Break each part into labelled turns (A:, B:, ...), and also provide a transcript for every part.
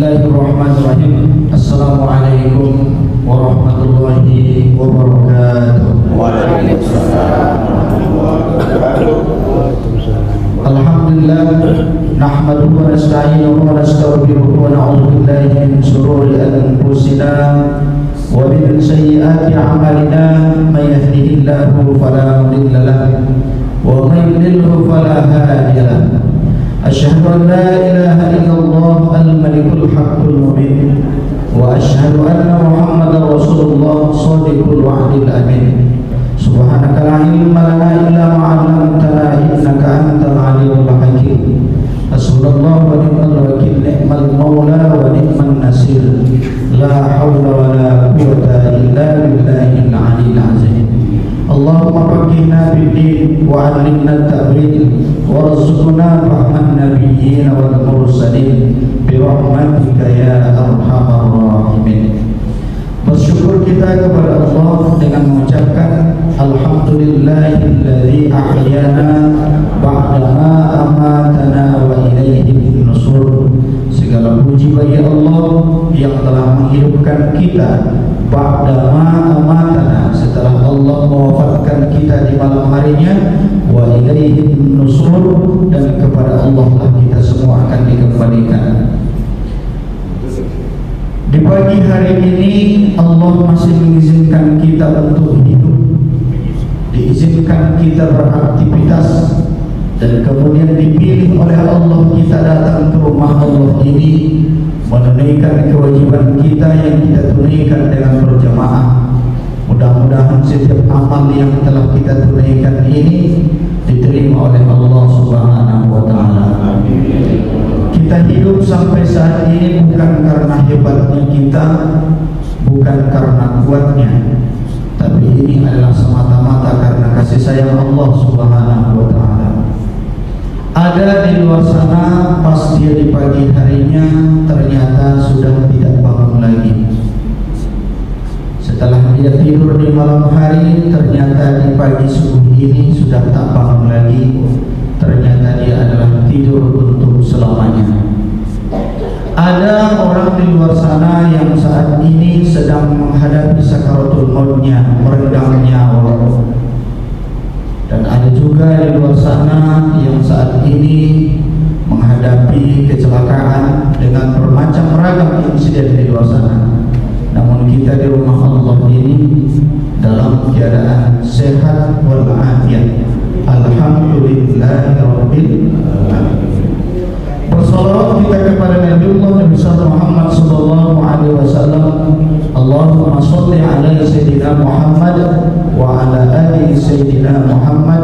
A: Bismillahirrahmanirrahim. Assalamualaikum warahmatullahi wabarakatuh.
B: Waalaikumsalam warahmatullahi wabarakatuh.
A: Alhamdulillah, nahmaduhu wa nasta'inuhu wa nastaghfiruhu wa na'udzu billahi min shururi anfusina wa min sayyiati a'malina. May yahdihillahu fala mudilla lahu wa may yudlilhu fala hadiya lahu. Asyhadu an la ilaha illallah al-malikul haqqul mubin wa asyhadu anna Muhammadar Rasulullah shadiqul wa'dil amin. Subhanaka la ilma lana illa ma 'allamtana innaka antal alimul hakim. Hasbunallahu wa ni'mal wakil, ni'mal maula wa ni'man nasir. La haula wa la quwwata illa billahil 'aliyyil 'azim. Allahumma faqihna fid-din wa 'allimna at-ta'wil warzuqna fahman nabiyyin wal mursalin bi rahmatika ya arhamar rahimin. Bersyukur kita kepada Allah dengan mengucapkan alhamdulillahilladzi ahyana ba'dama amatana wa ilaihi nusur. Segala puji bagi Allah yang telah menghidupkan kita ba'dama amatana, setelah Allah mewafatkan kita di malam harinya, wa ilaihi nusur, dan kepada Allah lah kita semua akan dikembalikan. Di pagi hari ini Allah masih mengizinkan kita untuk hidup, diizinkan kita beraktivitas, dan kemudian dipilih oleh Allah kita datang ke rumah Allah ini menunaikan kewajiban kita yang kita tunaikan dengan berjamaah. Mudah-mudahan setiap amal yang telah kita tunaikan ini diterima oleh Allah Subhanahu wa ta'ala. Kita hidup sampai saat ini bukan karena hebatnya kita, bukan karena kuatnya, tapi ini adalah semata-mata karena kasih sayang Allah Subhanahu wa ta'ala. Ada di luar sana pas dia di pagi harinya ternyata sudah tidak bangun lagi. Setelah dia tidur di malam hari, ternyata di pagi subuh ini sudah tak bangun lagi. Ternyata dia adalah tidur untuk selamanya. Ada orang di luar sana yang saat ini sedang menghadapi sakaratul mautnya, meregang nyawa. Dan ada juga di luar sana yang saat ini menghadapi kecelakaan dengan bermacam ragam insiden di luar sana. Namun kita di rumah Allah ini dalam keadaan sehat walafiat. Alhamdulillahirabbil alamin. Bersalawat kita kepada Nabiullah Nabi Muhammad sallallahu alaihi wasallam. Allahumma shalli ala sayyidina Muhammad wa ala ali sayyidina Muhammad.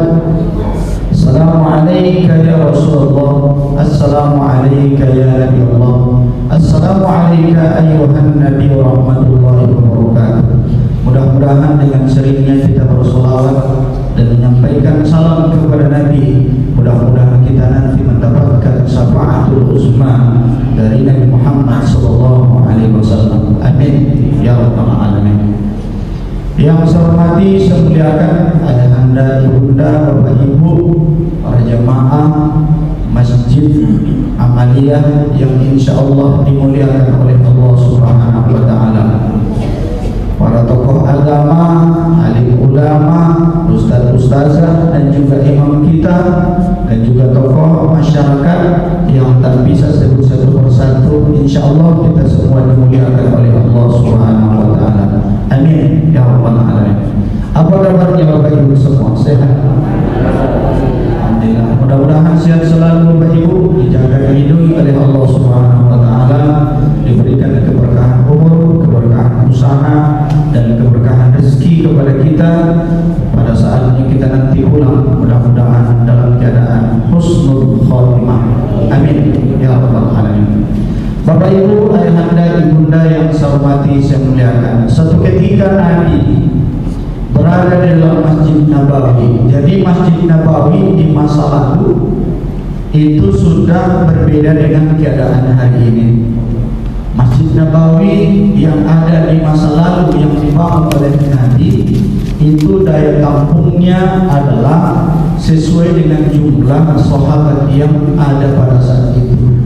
A: Assalamu alayka ya Rasulullah, assalamu alayka ya Nabi Allah, assalamu alayka ayyuhan Nabi wa rahmatullahi wa barakatuh. Mudah-mudahan dengan seringnya kita bersolawat dan menyampaikan salam kepada Nabi, mudah-mudahan kita nanti mendapatkan syafaatul uzma dari Nabi Muhammad sallallahu alaihi wasallam. Amin ya rabbal alamin. Yang saya hormati, saya muliakan ayahanda, ibunda, bapak ibu, para jemaah Masjid Amaliyah yang insyaallah dimuliakan oleh Allah Subhanahu wa ta'ala. Para tokoh agama, alim ulama, ustaz-ustazah, dan juga imam kita, dan juga tokoh masyarakat yang tak bisa sebut satu persatu, insyaallah kita semua dimuliakan oleh Allah Subhanahu wa ta'ala. Amin ya rabbal alamin. Apa kabarnya Bapak Ibu semua? Sehat? Alhamdulillah. Mudah-mudahan sehat selalu Bapak Ibu, dijaga dilindungi oleh Allah Subhanahu wa ta'ala, diberikan keberkahan umur, keberkahan usaha, dan keberkahan rezeki kepada kita pada saatnya kita nanti pulang, mudah-mudahan dalam keadaan husnul khatimah. Amin ya rabbal alamin. Bapak Ibu, ayahanda, ibunda yang saya hormati, saya muliakan. Satu ketika Nabi berada di dalam Masjid Nabawi. Jadi Masjid Nabawi di masa lalu itu sudah berbeda dengan keadaan hari ini. Masjid Nabawi yang ada di masa lalu yang dibangun oleh Nabi itu daya tampungnya adalah sesuai dengan jumlah sahabat yang ada pada saat itu.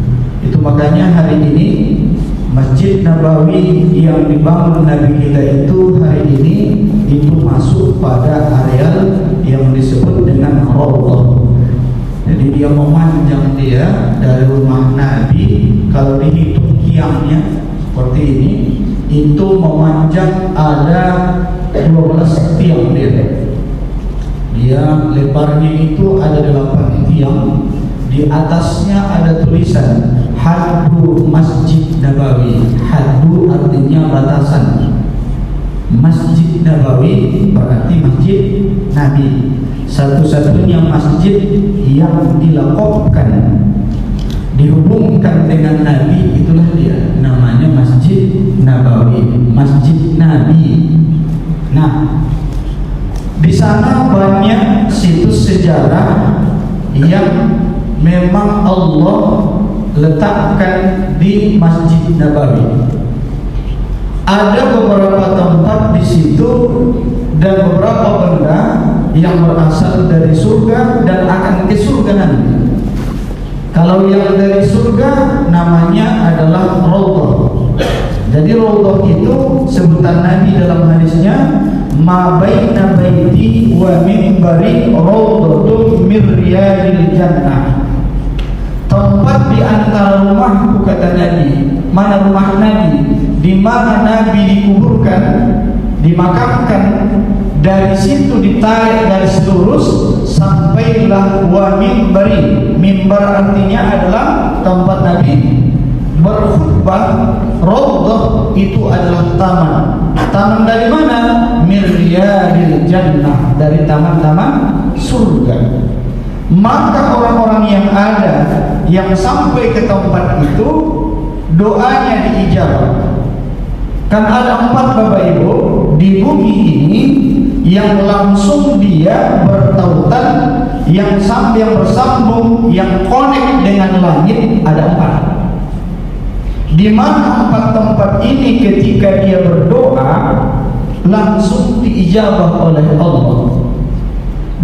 A: Itu makanya hari ini Masjid Nabawi yang dibangun Nabi kita itu hari ini itu masuk pada areal yang disebut dengan Raudhah. Jadi dia memanjang dia dari rumah Nabi, kalau dihitung tiangnya seperti ini, itu memanjang ada 12 tiang dia. Dia lebarnya itu ada 8 tiang. Di atasnya ada tulisan Haddu Masjid Nabawi. Haddu artinya batasan. Masjid Nabawi berarti masjid Nabi. Satu-satunya masjid yang dilakopkan, dihubungkan dengan Nabi, itulah dia, namanya Masjid Nabawi, Masjid Nabi. Nah, di sana banyak situs sejarah yang memang Allah letakkan di Masjid Nabawi. Ada beberapa tempat di situ dan beberapa benda yang berasal dari surga dan akan ke surga nanti. Kalau yang dari surga namanya adalah Raudhah. Jadi Raudhah itu sebutan Nabi dalam hadisnya, ma baina baiti wa minbari raudhatun min riyadil jannah. Tempat di antara rumahku, kata Nabi. Mana rumah Nabi? Di mana Nabi dikuburkan, dimakamkan, dari situ ditarik garis lurus sampailah wa minbari. Mimbar artinya adalah tempat Nabi berkhutbah. Raudhah itu adalah taman. Taman dari mana? Min riyadil jannah, dari taman-taman surga. Maka orang-orang yang ada yang sampai ke tempat itu doanya diijabah. Kan ada 4 Bapak Ibu di bumi ini yang langsung dia bertautan, yang bersambung, yang connect dengan langit, ada 4. Di mana 4 tempat ini ketika dia berdoa langsung diijabah oleh Allah.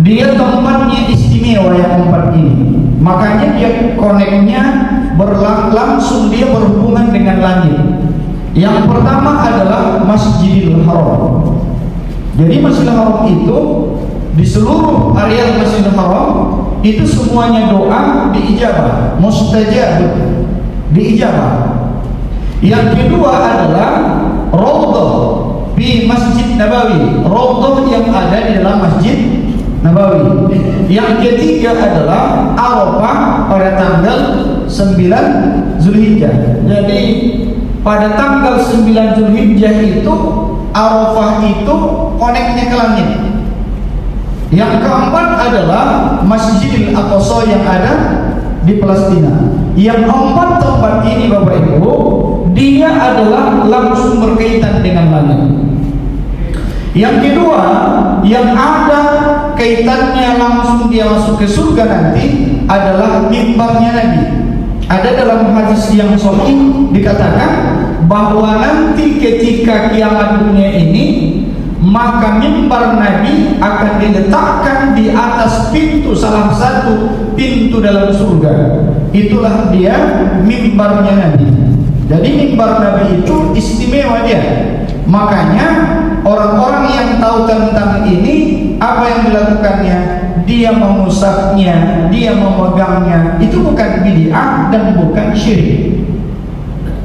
A: Dia tempatnya istimewa yang 4 ini. Makanya dia connect-nya langsung dia berhubungan dengan langit. Yang pertama adalah Masjidil Haram. Jadi Masjidil Haram itu di seluruh area Masjidil Haram itu semuanya doa diijabah, mustajab, diijabah. Yang kedua adalah Raudhah di Masjid Nabawi, Raudhah yang ada di dalam Masjid Nabawi. Yang ketiga adalah Arafah pada tanggal 9 Zulhijjah. Jadi pada tanggal 9 Zulhijjah itu Arafah itu koneknya ke langit. Yang keempat adalah Masjidil Aqsa yang ada di Palestina. Yang 4 tempat ini Bapak Ibu, dia adalah langsung berkaitan dengan langit. Yang kedua, yang ada kaitannya langsung dia masuk ke surga nanti adalah mimbarnya Nabi. Ada dalam hadis yang sahih dikatakan bahwa nanti ketika kiamat dunia ini, maka mimbar Nabi akan diletakkan di atas pintu, salah satu pintu dalam surga. Itulah dia mimbarnya Nabi. Jadi mimbar Nabi itu istimewa dia. Makanya orang-orang yang tahu tentang ini, apa yang dilakukannya? Dia mengusapnya, dia memegangnya. Itu bukan bid'ah dan bukan syirik.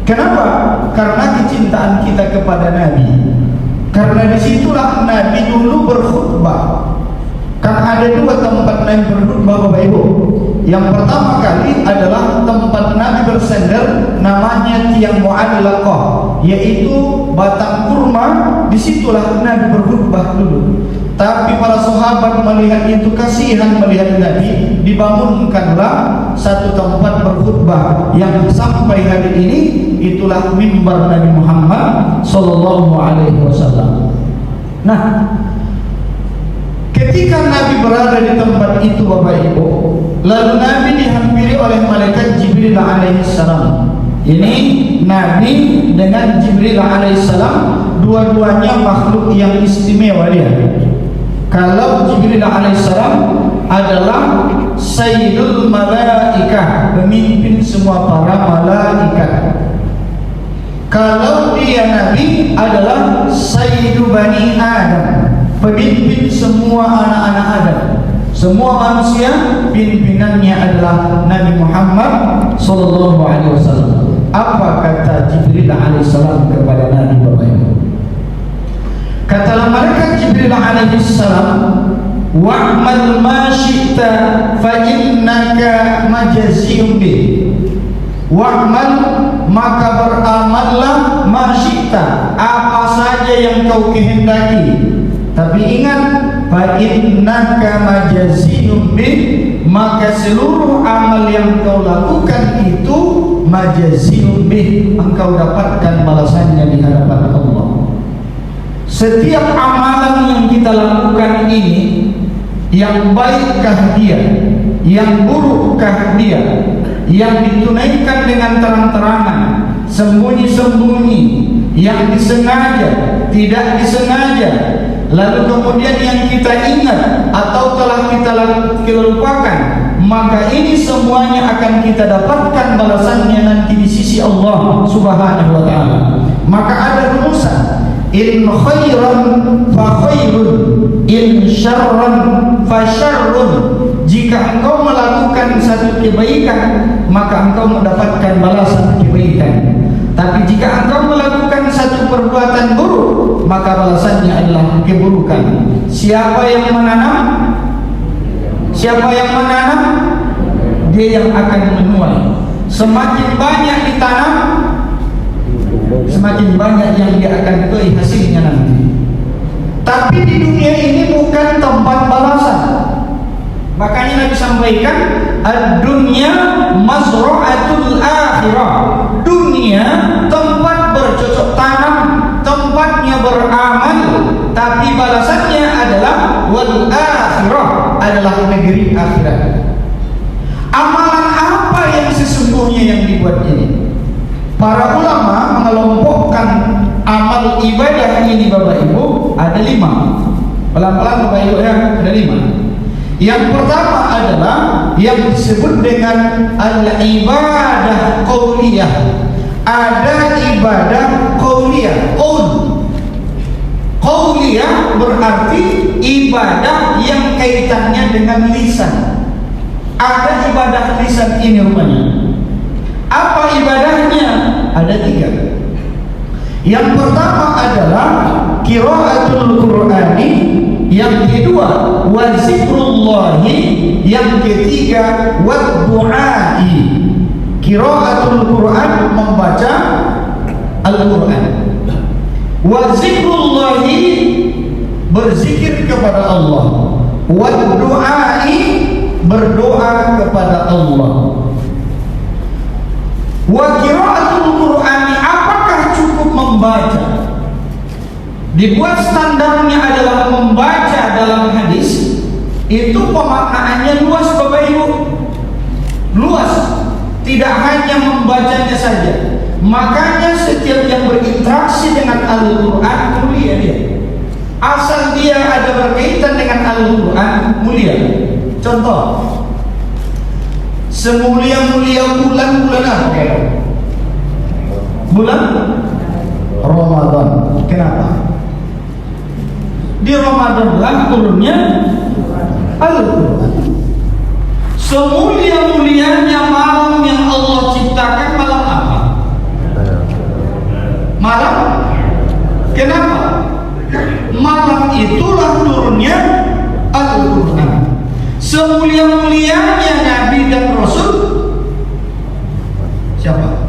A: Kenapa? Karena kecintaan kita kepada Nabi. Karena disitulah Nabi dulu berkhutbah. Kan ada 2 tempat Nabi berkhutbah Bapak Ibu. Yang pertama kali adalah tempat Nabi bersandar, namanya tiang Mu'allaqah, yaitu batang kurma. Disitulah Nabi berkhutbah dulu. Tapi para sahabat melihat itu kasihan melihat Nabi, dibangunkanlah satu tempat berkhutbah yang sampai hari ini itulah mimbar Nabi Muhammad sallallahu alaihi wasallam. Nah, ketika Nabi berada di tempat itu Bapak Ibu, lalu Nabi dihampiri oleh malaikat Jibril alaihissalam. Ini Nabi dengan Jibril alaihissalam, dua-duanya makhluk yang istimewa dia. Kalau Jibril alaihissalam adalah Sayyidul Malaikah, pemimpin semua para malaikat. Kalau dia Nabi adalah Sayyidu Bani Adam, pemimpin semua anak-anak Adam. Semua manusia pimpinannya adalah Nabi Muhammad sallallahu alaihi wasallam. Apa kata Jibril alaihissalam kepada Nabi Bapak Ibu? Kata malaikat Jibril alaihissalam, wa'mal ma syi'ta fa innaka majaziyun bih. Wa'mal, maka beramallah ma syi'ta, apa saja yang kau kehendaki. Tapi ingat, fa innaka majaziyun bih, maka seluruh amal yang kau lakukan itu majaziyun bih, engkau dapatkan balasannya di hadapan Allah. Setiap amalan yang kita lakukan ini, yang baikkah dia, yang burukkah dia, yang ditunaikan dengan terang-terangan, sembunyi-sembunyi, yang disengaja, tidak disengaja, lalu kemudian yang kita ingat atau telah kita lupakan, maka ini semuanya akan kita dapatkan balasannya nanti di sisi Allah Subhanahu wa ta'ala. Maka ada rumusan, in khairan fa khairun, in syarran fa syarrun. Jika engkau melakukan satu kebaikan, maka engkau mendapatkan balasan kebaikan. Tapi jika engkau melakukan satu perbuatan buruk, maka balasannya adalah keburukan. Siapa yang menanam? Siapa yang menanam? Dia yang akan menuai. Semakin banyak ditanam, semakin banyak yang dia akan tuai hasilnya nanti. Tapi di dunia ini bukan tempat balasan. Makanya Nabi sampaikan, ad-dunya mazra'atul akhirah. Dunia tempat bercocok tanam, tempatnya beramal, tapi balasannya adalah wal akhirah, adalah negeri akhirat. Amalan apa yang sesungguhnya yang dibuat ini? Para ulama mengelompokkan amal ibadah ini Bapak Ibu ada 5. Pelan-pelan Bapak Ibu ya, ada 5. Yang pertama adalah yang disebut dengan al-ibadah qauliyah. Ada ibadah qauliyah. Qauliyah berarti ibadah yang kaitannya dengan lisan. Ada ibadah lisan ini rupanya. Apa ibadahnya? Ada 3. Yang pertama adalah qiraatul Qur'ani, yang kedua wa zikrullahi, yang ketiga wa du'ai. Qiraatul Qur'an, membaca Al-Qur'an. Wa zikrullahi, berzikir kepada Allah. Wa du'ai, berdoa kepada Allah. Wa qiraatul Qur'ani, apakah cukup membaca? Dibuat standarnya adalah membaca dalam hadis. Itu pemaknaannya luas Bapak Ibu. Luas. Tidak hanya membacanya saja. Makanya setiap yang berinteraksi dengan Al-Quran mulia dia. Asal dia ada berkaitan dengan Al-Quran mulia. Contoh, semulia-mulia bulan apa? Bulan Ramadan. Kenapa? Di Ramadan lah turunnya Al-Quran. Semulia-mulianya malam yang Allah ciptakan, malam apa? Malam. Kenapa? Malam itulah turunnya Al-Quran. Semulia-mulianya Nabi dan Rasul siapa?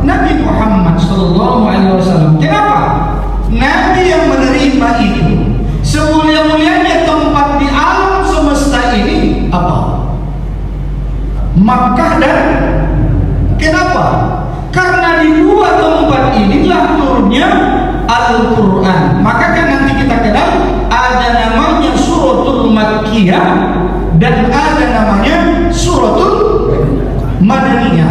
A: Nabi Muhammad sallallahu alaihi wasallam. Kenapa? Nabi yang menerima itu. Semulia-mulianya tempat di alam semesta ini apa? Makkah dan kenapa? Karena di 2 tempat inilah turunnya Al-Quran. Maka kan nanti kita kenal ada namanya suratul Makkiyah dan ada namanya suratul Madaniyah.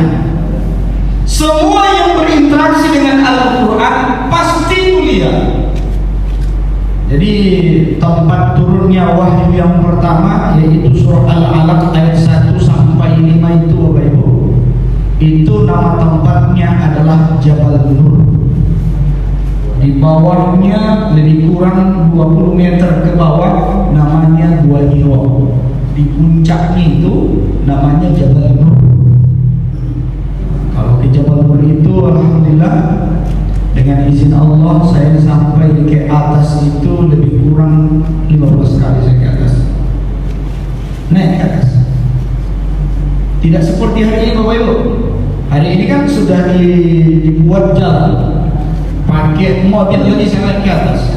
A: Semua yang berinteraksi dengan Al-Quran pasti mulia. Jadi tempat turunnya wahyu yang pertama yaitu surah Al-Alaq ayat 1 sampai 5 itu Bapak Ibu. Itu nama tempatnya adalah Jabal Nur. Di bawahnya lebih kurang 20 meter ke bawah namanya Gua Hiro. Di puncaknya itu namanya Jabal Nur. Kalau ke Jabal Nur itu alhamdulillah dengan izin Allah saya sampai ke atas itu lebih kurang 15 kali saya ke atas. Naik ke atas. Tidak seperti hari ini Bapak Ibu. Hari ini kan sudah dibuat jalan. Pakai mobil lagi bisa naik ke atas.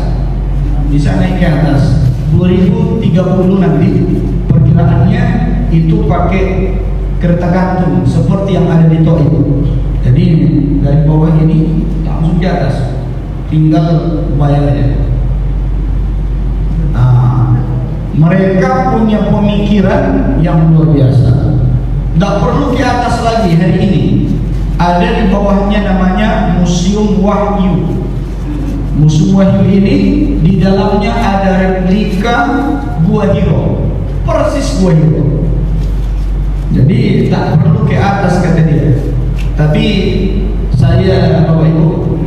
A: Bisa naik ke atas. 2030 nanti perkiraannya itu pakai kereta gantung seperti yang ada di Toib. Jadi dari bawah ini langsung ke atas. Tinggal bayar aja. Nah, mereka punya pemikiran yang luar biasa. Tidak perlu ke atas lagi hari ini. Ada di bawahnya namanya Museum Wahyu. Museum Wahyu ini di dalamnya ada replika Gua Hiro, persis Gua Hiro. Jadi tak perlu ke atas kata dia. Tapi saya Bapak Ibu,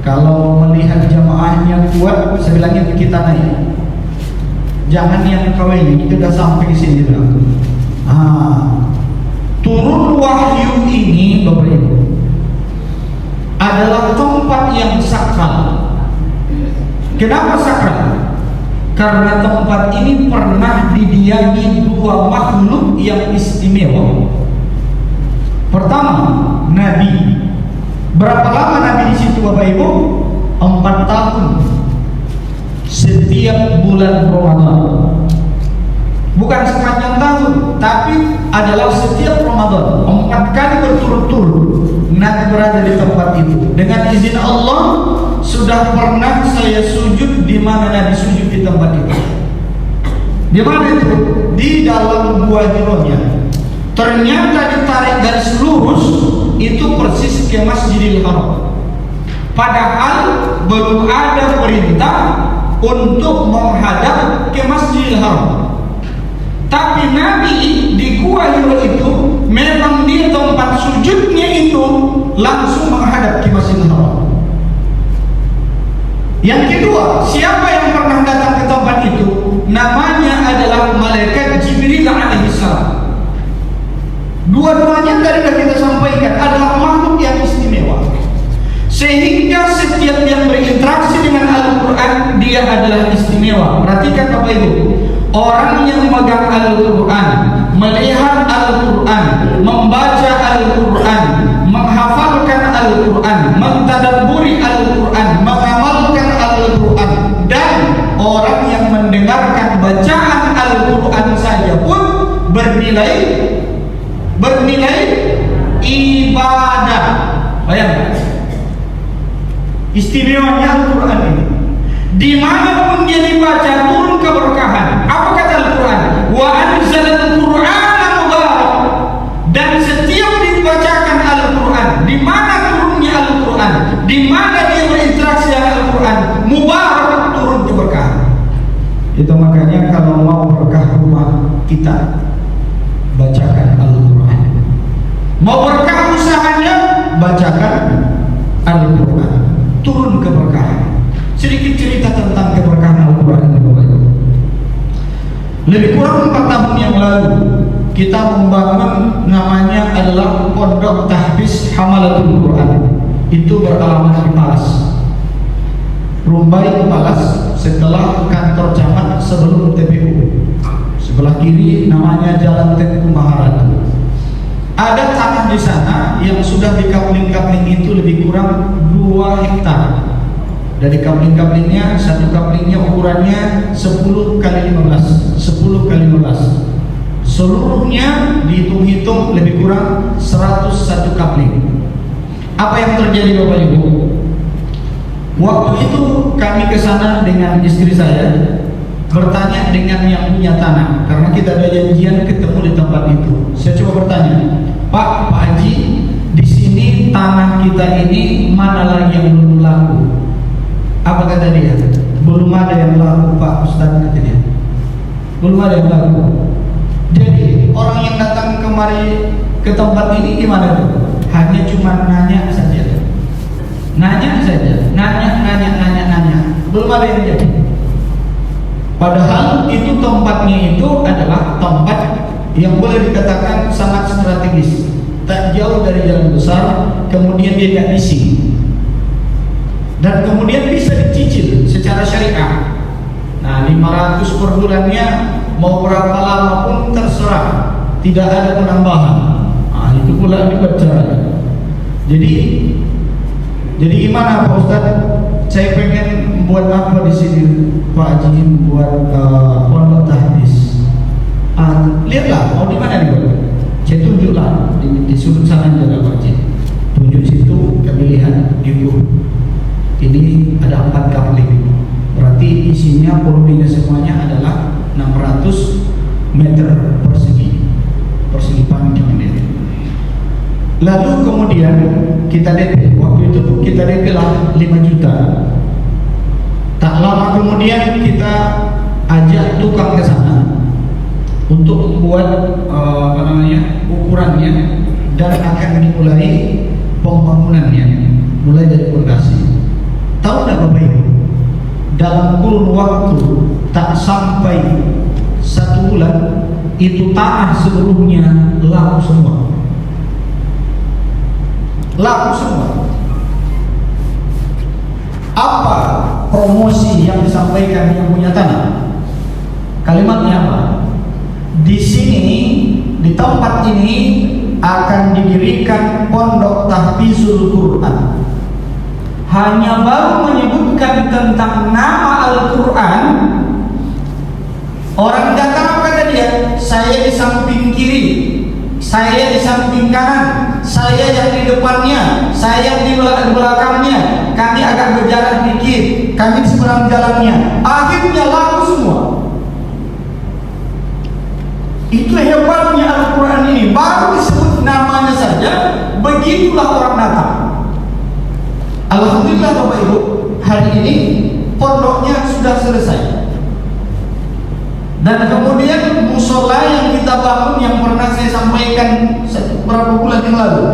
A: kalau melihat jamaahnya kuat, saya bilangnya kita naik. Jangan yang kawin, kita sudah sampai di sini bilang. Turun wahyu ini Bapak Ibu adalah tempat yang sakral. Kenapa sakral? Karena tempat ini pernah didiami dua makhluk yang istimewa. Pertama, Nabi. Berapa lama Nabi di situ Bapak Ibu? 4 tahun. Setiap bulan Ramadan. Bukan sepanjang tahun, tapi adalah setiap Ramadan 4 kali berturut-turut Nabi berada di tempat itu. Dengan izin Allah sudah pernah saya sujud di mana Nabi sujud di tempat itu. Di mana itu? Di dalam Gua Hiro-nya. Ternyata ditarik garis lurus itu persis ke Masjidil Haram. Padahal belum ada perintah untuk menghadap ke Masjidil Haram. Tapi Nabi di Gua Hiro itu memang di tempat sujudnya itu langsung menghadap ke Masjidil Haram. Yang kedua, siapa yang pernah datang ke tempat itu? Namanya adalah malaikat Jibril alaihissalam. Dua-duanya tadi sudah kita sampaikan adalah makhluk yang istimewa. Sehingga setiap yang berinteraksi dengan Al-Quran dia adalah istimewa. Perhatikan Bapak Ibu, orang yang memegang Al-Quran, melihat Al-Quran, membaca Al-Quran, menghafalkan Al-Quran, mentadabburi Al-Quran, mengamalkan Al-Quran, dan orang yang mendengarkan bacaan Al-Quran saja pun bernilai ibadah. Bayangkan istimewanya Al-Quran ini. Dimanapun dia dibaca turun keberkahan. Apa kata Al-Quran? Wa anzalal Qur'ana mubarak. Dan setiap dibacakan Al-Quran, di mana turunnya Al-Quran, di mana dia berinteraksi dengan Al-Quran, mubarak, turun keberkahan. Itu makanya kalau mau berkah rumah kita, bacakan Al-Quran. Mau berkah usahanya, bacakan Al-Quran, turun keberkahan. Sedikit cerita tentang keberkahan Al-Quran ini Bapak Ibu. Lebih kurang 4 tahun yang lalu kita membangun namanya adalah Pondok Tahfiz Hamalatul Quran. Itu beralamat di Palas, Rumbai Palas, setelah kantor camat sebelum TPU. Sebelah kiri namanya Jalan Tengku Maharatu. Ada tanah di sana yang sudah dikapling-kapling itu lebih kurang 2 hektar. Dari kapling-kaplingnya, satu kaplingnya ukurannya 10 kali 15, 10 kali 15. Seluruhnya dihitung-hitung lebih kurang 101 kapling. Apa yang terjadi Bapak Ibu? Waktu itu kami ke sana dengan istri saya, bertanya dengan yang punya tanah, karena kita ada janjian ketemu di tempat itu. Saya coba bertanya, Pak Haji, di sini tanah kita ini mana lagi yang belum laku? Apa kata dia? Belum ada yang laku Pak Ustaz, kata dia. Belum ada yang laku. Jadi orang yang datang kemari ke tempat ini gimana tuh? hanya cuma nanya saja, nanya, belum ada yang jadi. Padahal itu tempatnya itu adalah tempat yang boleh dikatakan sangat strategis, tak jauh dari jalan besar, kemudian dia tidak bising, dan kemudian bisa dicicil secara syariah. Nah, 500 per bulannya mau berapa lama pun terserah, tidak ada penambahan. Nah, itu pula dibaca. Jadi gimana Pak Ustaz? Saya pengen buat apa di sini Pak Haji, buat pondok tahdis. Lihatlah mau di mana dibuat. Saya tunjuklah di sudut sana aja Pak Haji. Tunjuk situ, kami lihat itu. Ini ada 4 kapling. Berarti isinya volumenya semuanya adalah 600 meter persegi panjang. Lalu kemudian kita DP. Waktu itu kita DP lah 5 juta. Tak lama kemudian kita ajak tukang ke sana untuk membuat ukurannya, dan akan dimulai pembangunannya, mulai dari fondasi. Tahu tidak Bapak Ibu? Dalam kurun waktu tak sampai 1 bulan itu tanah seluruhnya laku semua. Apa promosi yang disampaikan yang punya tanah? Kalimatnya apa? Di sini, di tempat ini akan didirikan pondok tahfizul Quran. Hanya baru menyebutkan tentang nama Al-Quran, orang datang apa kata dia? Saya di samping kiri, saya di samping kanan, saya yang di depannya, saya di belakangnya, kami agak berjarak dikit, kami di seberang jalannya. Akhirnya laku semua. Itu hebatnya Al-Quran ini. Baru disebut namanya saja, begitulah orang datang. Alhamdulillah Bapak Ibu, hari ini pondoknya sudah selesai. Dan kemudian musola yang kita bangun, yang pernah saya sampaikan beberapa bulan yang lalu,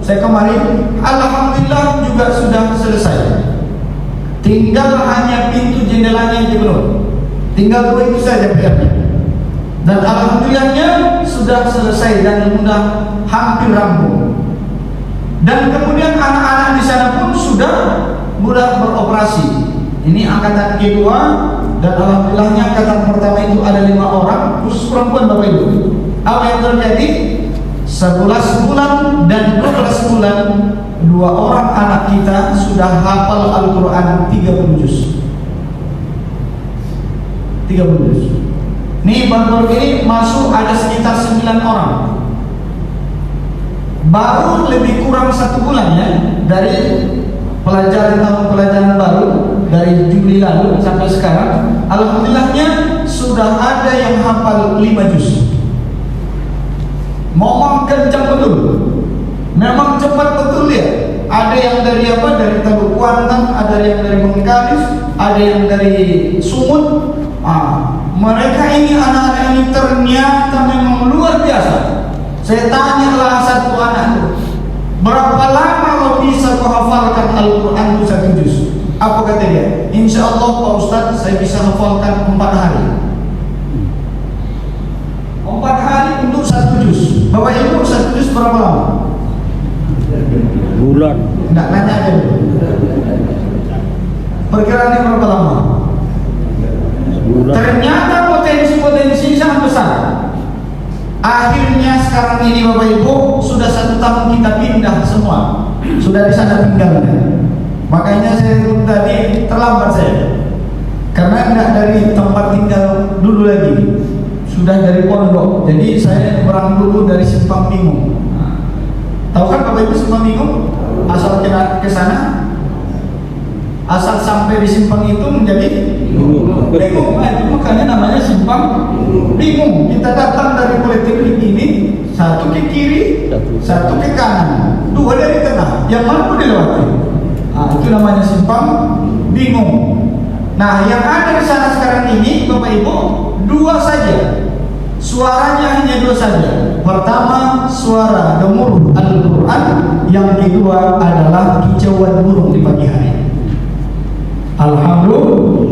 A: saya kemarin, alhamdulillah juga sudah selesai. Tinggal hanya pintu jendelanya yang belum. Tinggal 2 itu saja PR-nya. Dan alhamdulillahnya sudah selesai dan sudah hampir rampung. Dan kemudian anak-anak di sana pun sudah mulai beroperasi. Ini angkatan kedua, dan alhamdulillahnya angkatan pertama itu ada 5 orang, khusus perempuan Bapak Ibu. Apa yang terjadi? 11 bulan dan 12 bulan, 2 orang anak kita sudah hafal Al-Quran 30 juz. 30 juz. Nih baru ini masuk ada sekitar 9 orang. Baru lebih kurang 1 bulan ya dari tahun pelajaran baru, dari Juli lalu sampai sekarang, alhamdulillahnya sudah ada yang hafal 5 juz. Memang kencang betul, memang cepat betul ya. Ada yang dari dari Teluk Kuantan, ada yang dari Bengkalis, ada yang dari Sumut. Mereka ini, anak-anak ini ternyata memang luar biasa. Saya tanyalah satu anak, berapa lama lo bisa kau hafalkan Al-Quran itu 1 juz? Apa kata dia? Insya Allah Pak Ustaz, saya bisa hafalkan 4 hari. 4 hari untuk 1 juz. Bapak Ibu, 1 juz berapa lama?
B: Bulan.
A: Enggak, nanya aja dulu. Perkiraannya berapa lama?
B: Bulan.
A: Ternyata potensi sangat besar. Akhirnya sekarang ini Bapak Ibu sudah 1 tahun kita pindah semua, sudah di sana tinggalnya. Makanya saya tadi terlambat saya, karena enggak dari tempat tinggal dulu lagi, sudah dari pondok. Jadi saya berang dulu dari Simpang Bingung. Tahu kan Bapak Ibu Simpang Bingung? Asal ke sana, asal sampai di Simpang itu menjadi bingung. Itu makanya namanya Simpang Bingung. Kita datang dari Politeknik ini, 1 ke kiri, 1 ke kanan, 2 dari tengah. Yang mana pun dilewati. Itu namanya Simpang Bingung. Nah, yang ada di sana sekarang ini Bapak Ibu 2 saja. Suaranya hanya 2 saja. Pertama, suara gemuruh Al-Quran. Yang kedua adalah kicauan burung di pagi hari. Alhamdulillah,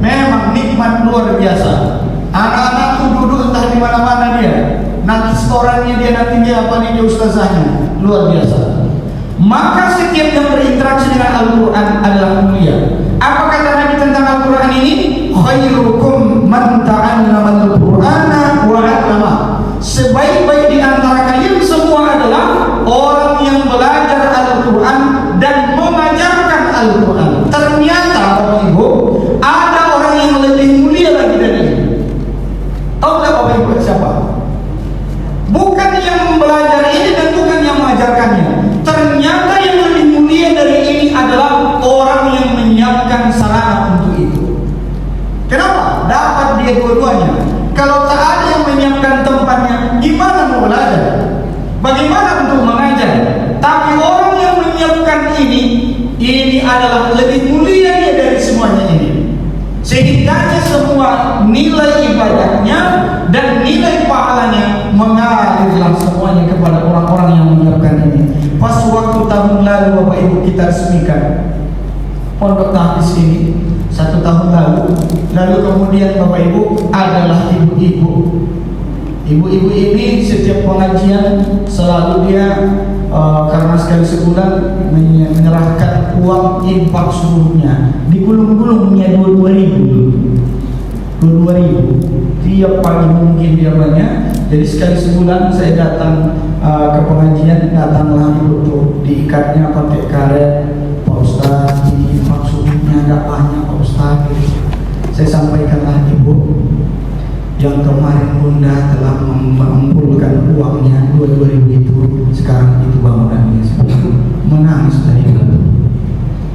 A: memang nikmat luar biasa. Anak-anak tuh duduk entah di mana-mana dia. Nanti setorannya dia, nanti dia apa nih, dia ustazahnya. Luar biasa. Maka setiap yang berinteraksi dengan Al-Quran adalah mulia. Apa kata Nabi tentang Al-Quran ini? Khairukum man ta'allama al-Qur'ana wa 'allama. Sebaik-baik di antara kalian semua adalah orang yang belajar Al-Quran dan mengajarkan Al-Quran. Ternyata Bapak Ibu, ada orang yang lebih mulia lagi dari ini. Tahu nggak Bapak Ibu siapa? Bukan yang belajar ini dan bukan yang mengajarkannya. Ternyata yang lebih mulia dari ini adalah orang yang menyiapkan sarana untuk itu. Kenapa? Dapat dia dua-duanya. Kalau tak ada yang menyiapkan tempatnya, gimana mau belajar? Bagaimana untuk mengajar? Tapi orang yang menyiapkan ini adalah lebih mulia dia dari semuanya ini. Sehingga semua nilai ibadahnya dan nilai pahalanya mengalirlah semuanya kepada orang-orang yang menyiapkan ini. Pas waktu tahun lalu Bapak Ibu kita resmikan pondok tahfiz ini 1 tahun lalu kemudian Bapak Ibu adalah ibu-ibu. Ibu-ibu ini setiap pengajian selalu dia karena sekali sebulan menyerahkan uang infak seluruhnya. Digulung-gulungnya 22.000 tiap pagi mungkin dia banyak. Jadi sekali sebulan saya datang ke pengajian, datanglah ibu tuh, diikatnya pakai karet. Pak Ustaz, ini maksudnya agak banyak Pak Ustaz. Saya sampaikanlah ibu, yang kemarin Bunda telah mengumpulkan uangnya 22.000 itu, sekarang itu bangunannya menangis dari itu.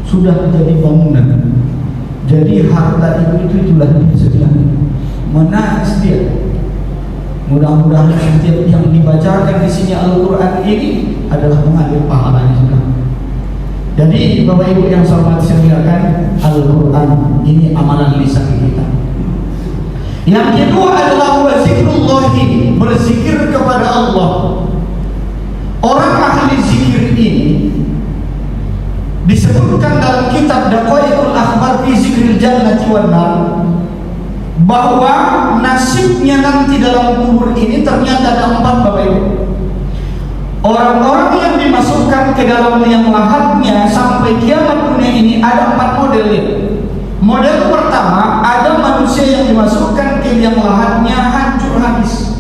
A: Sudah menjadi bangunan. Jadi harta ibu itu itulah dia sebenarnya. Menangis dia. Mudah-mudahan setiap yang dibacakan di sini Al-Quran ini adalah mengalir pahalanya juga. Jadi Bapak Ibu yang saya hormati sekalian, Al-Quran ini amalan lisan kita. Yang kedua adalah wazikrullahi, berzikir kepada Allah. Orang ahli zikir ini disebutkan dalam kitab Daqaiqul Akhbar fi Zikril Jannati wan Nar bahwa nasibnya nanti dalam kubur ini ternyata ada 4 Bapak Ibu. Orang-orang yang dimasukkan ke dalam liang lahatnya sampai kiamat dunia ini ada 4 model ya. Model pertama, ada manusia yang dimasukkan ke liang lahatnya hancur habis.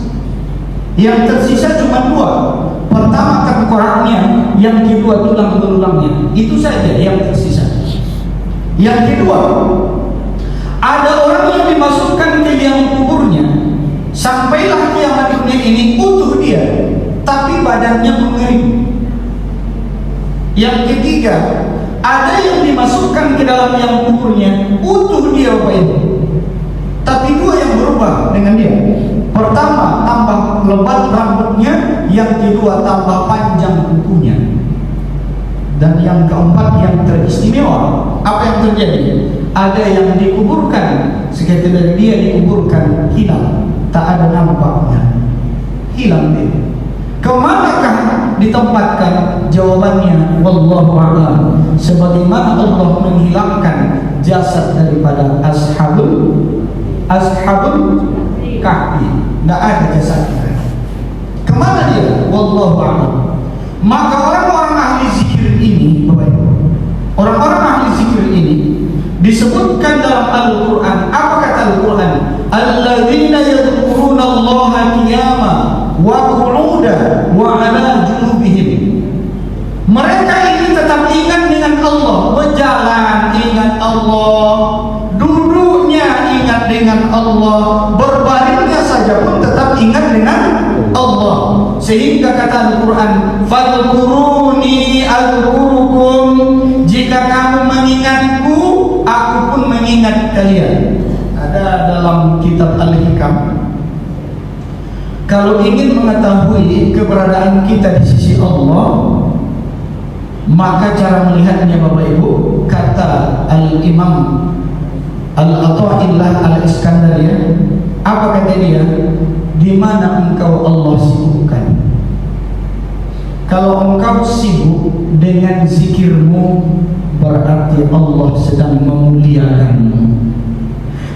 A: Yang tersisa cuma 2. Pertama tengkoraknya, yang kedua tulang belulangnya. Itu saja yang tersisa. Yang kedua, ada orang yang dimasukkan ke liang kuburnya sampailah kiamat dunia ini utuh dia, tapi badannya mengering. Yang ketiga, ada yang dimasukkan ke dalam liang kuburnya utuh dia Bapak Ibu, tapi 2 yang berubah dengan dia. Pertama, tambah lebat rambutnya. Yang kedua, tambah panjang kukunya. Dan yang keempat yang teristimewa, apa yang terjadi? Ada yang dikuburkan, seketika dia dikuburkan hilang, tak ada nampaknya, hilang dia. Kemanakah ditempatkan? Jawabannya wallahu a'lam. Sebagaimana Allah menghilangkan jasad daripada ashabul kahfi, tidak ada jasadnya. Kemana dia? Wallahu a'lam. Maka orang-orang ahli zikir ini, orang-orang ahli zikir ini disebutkan dalam Al-Quran. Apa kata Al-Quran? Alladzina yadhkuruna Allaha qiyaman wa qu'udan wa 'ala junubihim. Mereka ini tetap ingat dengan Allah, berjalan ingat Allah, duduknya ingat dengan Allah, berbaringnya saja pun tetap ingat dengan Allah. Sehingga kata Al-Quran, fadhkuruni adhkurukum, jika kamu mengingatku, aku pun mengingat kalian. Ada dalam kitab Al-Hikam, kalau ingin mengetahui keberadaan kita di sisi Allah, maka cara melihatnya Bapak Ibu, kata Al-Imam Al-Ata'illah Al-Iskandari, apa kata dia? Di mana engkau Allah sibukkan? Kalau engkau sibuk dengan zikirmu, berarti Allah sedang memuliakanmu.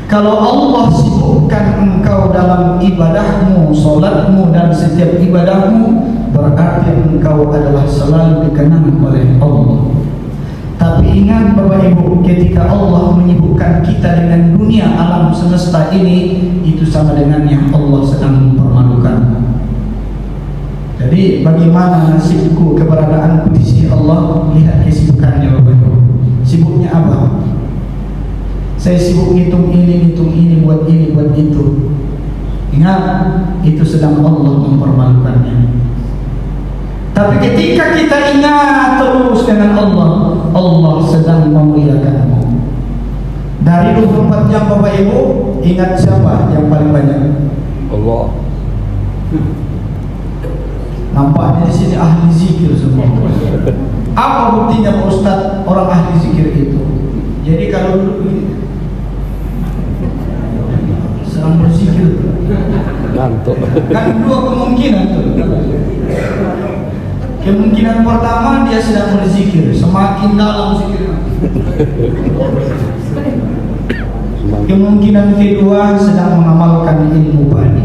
A: Kalau Allah sibukkan engkau dalam ibadahmu, solatmu dan setiap ibadahmu, berarti engkau adalah selalu dikenang oleh Allah. Tapi ingat Bapak Ibu, ketika Allah menyibukkan kita dengan dunia alam semesta ini, itu sama dengan yang Allah sedang mempermalukan. Jadi bagaimana nasibku, keberadaanku di sisi Allah? Lihat kesibukannya Bapak Ibu. Sibuknya apa? Saya sibuk ngitung ini, buat ini, buat itu. Ingat, itu sedang Allah mempermalukannya. Tapi ketika kita ingat terus dengan Allah, Allah sedang memuliakanmu. Dari 24 jam Bapak Ibu, ingat siapa yang paling banyak?
B: Allah.
A: Nampaknya di sini ahli zikir semua. Apa buktinya Pak Ustaz orang ahli zikir itu? Jadi kalau dulu sedang berzikir,
B: Ngantuk.
A: kan dua kemungkinan tuh. Kemungkinan pertama dia sedang berzikir, semakin dalam zikirnya. Kemungkinan kedua sedang mengamalkan ilmu badi.